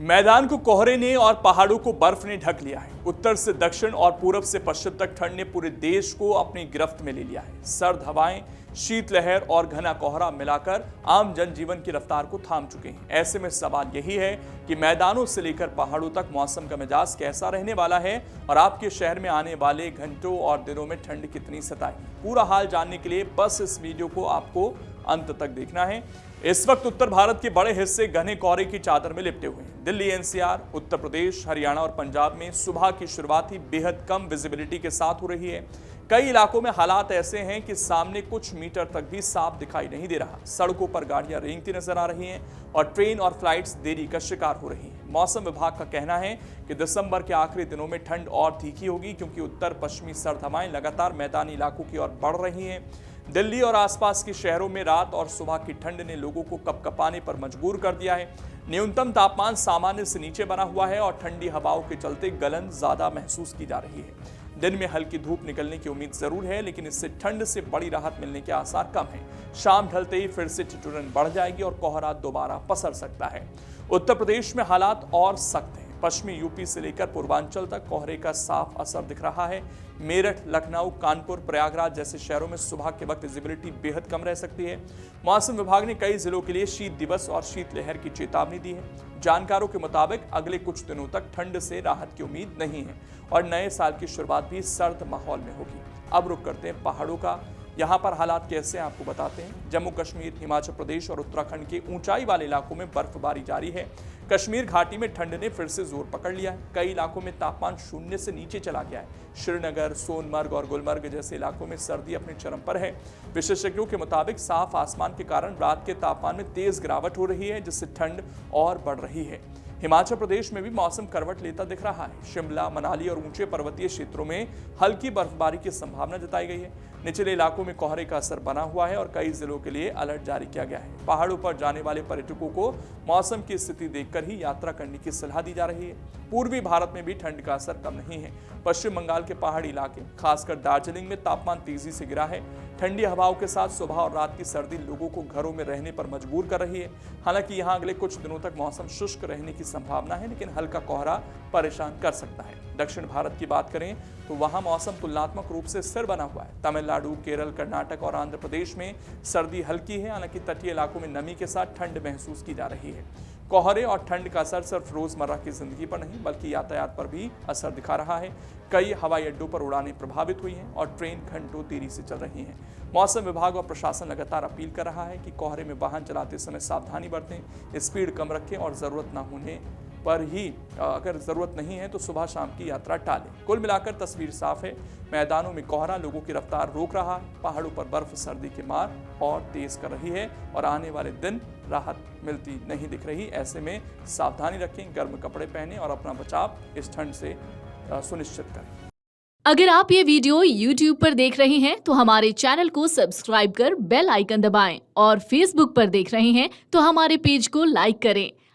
मैदान को कोहरे ने और पहाड़ों को बर्फ ने ढक लिया है। उत्तर से दक्षिण और पूरब से पश्चिम तक ठंड ने पूरे देश को अपनी गिरफ्त में ले लिया है। सर्द हवाएं, शीतलहर और घना कोहरा मिलाकर आम जनजीवन की रफ्तार को थाम चुके हैं। ऐसे में सवाल यही है कि मैदानों से लेकर पहाड़ों तक मौसम का मिजाज कैसा रहने वाला है और आपके शहर में आने वाले घंटों और दिनों में ठंड कितनी सताएगी। पूरा हाल जानने के लिए बस इस वीडियो को आपको अंत तक देखना है। इस वक्त उत्तर भारत के बड़े हिस्से घने कोहरे की चादर में लिपटे हुए हैं। दिल्ली, एनसीआर, उत्तर प्रदेश, हरियाणा और पंजाब में सुबह की शुरुआत ही बेहद कम विजिबिलिटी के साथ हो रही है। कई इलाकों में हालात ऐसे हैं कि सामने कुछ मीटर तक भी साफ दिखाई नहीं दे रहा। सड़कों पर गाड़ियां रेंगती नजर आ रही हैं और ट्रेन और फ्लाइट्स देरी का शिकार हो रही हैं। मौसम विभाग का कहना है कि दिसंबर के आखिरी दिनों में ठंड और तीखी होगी, क्योंकि उत्तर पश्चिमी सर्द हवाएं लगातार मैदानी इलाकों की ओर बढ़ रही हैं। दिल्ली और आसपास के शहरों में रात और सुबह की ठंड ने लोगों को कपकपाने पर मजबूर कर दिया है। न्यूनतम तापमान सामान्य से नीचे बना हुआ है और ठंडी हवाओं के चलते गलन ज्यादा महसूस की जा रही है। दिन में हल्की धूप निकलने की उम्मीद जरूर है, लेकिन इससे ठंड से बड़ी राहत मिलने के आसार कम हैं। शाम ढलते ही फिर से ठिठुरन बढ़ जाएगी और कोहरा दोबारा पसर सकता है। उत्तर प्रदेश में हालात और सख्त हैं। पश्चिमी यूपी से लेकर पूर्वांचल तक कोहरे का साफ असर दिख रहा है। मेरठ, लखनऊ, कानपुर, प्रयागराज जैसे शहरों में सुबह के वक्त विजिबिलिटी बेहद कम रह सकती है। मौसम विभाग ने कई जिलों के लिए शीत दिवस और शीतलहर की चेतावनी दी है। जानकारों के मुताबिक अगले कुछ दिनों तक ठंड से राहत की उम्मीद नहीं है और नए साल की शुरुआत भी सर्द माहौल में होगी। अब रुक करते हैं पहाड़ों का। यहाँ पर हालात कैसे हैं आपको बताते हैं। जम्मू कश्मीर, हिमाचल प्रदेश और उत्तराखंड के ऊंचाई वाले इलाकों में बर्फबारी जारी है। कश्मीर घाटी में ठंड ने फिर से जोर पकड़ लिया है। कई इलाकों में तापमान शून्य से नीचे चला गया है। श्रीनगर, सोनमर्ग और गुलमर्ग जैसे इलाकों में सर्दी अपने चरम पर है। विशेषज्ञों के मुताबिक साफ आसमान के कारण रात के तापमान में तेज गिरावट हो रही है, जिससे ठंड और बढ़ रही है। हिमाचल प्रदेश में भी मौसम करवट लेता दिख रहा है। शिमला, मनाली और ऊंचे पर्वतीय क्षेत्रों में हल्की बर्फबारी की संभावना जताई गई है। निचले इलाकों में कोहरे का असर बना हुआ है और कई जिलों के लिए अलर्ट जारी किया गया है। पहाड़ों पर जाने वाले पर्यटकों को मौसम की स्थिति देखकर ही यात्रा करने की सलाह दी जा रही है। पूर्वी भारत में भी ठंड का असर कम नहीं है। पश्चिम बंगाल के पहाड़ी इलाके, खासकर दार्जिलिंग में तापमान तेजी से गिरा है। ठंडी हवाओं के साथ सुबह और रात की सर्दी लोगों को घरों में रहने पर मजबूर कर रही है। हालांकि यहाँ अगले कुछ दिनों तक मौसम शुष्क रहने की संभावना है, लेकिन हल्का कोहरा परेशान कर सकता है। दक्षिण भारत की बात करें तो वहां मौसम तुलनात्मक रूप से स्थिर बना हुआ है। तमिलनाडु, केरल, कर्नाटक और आंध्र प्रदेश में सर्दी हल्की है। हालांकि तटीय इलाकों में नमी के साथ ठंड महसूस की जा रही है। कोहरे और ठंड का असर सिर्फ रोजमर्रा की जिंदगी पर नहीं, बल्कि यातायात पर भी असर दिखा रहा है। कई हवाई अड्डों पर उड़ानें प्रभावित हुई हैं और ट्रेन घंटों देरी से चल रही हैं। मौसम विभाग और प्रशासन लगातार अपील कर रहा है कि कोहरे में वाहन चलाते समय सावधानी बरतें, स्पीड कम रखें और जरूरत न होने पर ही अगर जरूरत नहीं है तो सुबह शाम की यात्रा टालें। कुल मिलाकर तस्वीर साफ है। मैदानों में कोहरा लोगों की रफ्तार रोक रहा है। पहाड़ों पर बर्फ सर्दी की मार और तेज कर रही है और आने वाले दिन राहत मिलती नहीं दिख रही। ऐसे में सावधानी रखें, गर्म कपड़े पहनें और अपना बचाव इस ठंड से सुनिश्चित करें। अगर आप ये वीडियो YouTube पर देख रहे हैं तो हमारे चैनल को सब्सक्राइब कर बेल आइकन दबाएं और Facebook पर देख रहे हैं तो हमारे पेज को लाइक करें।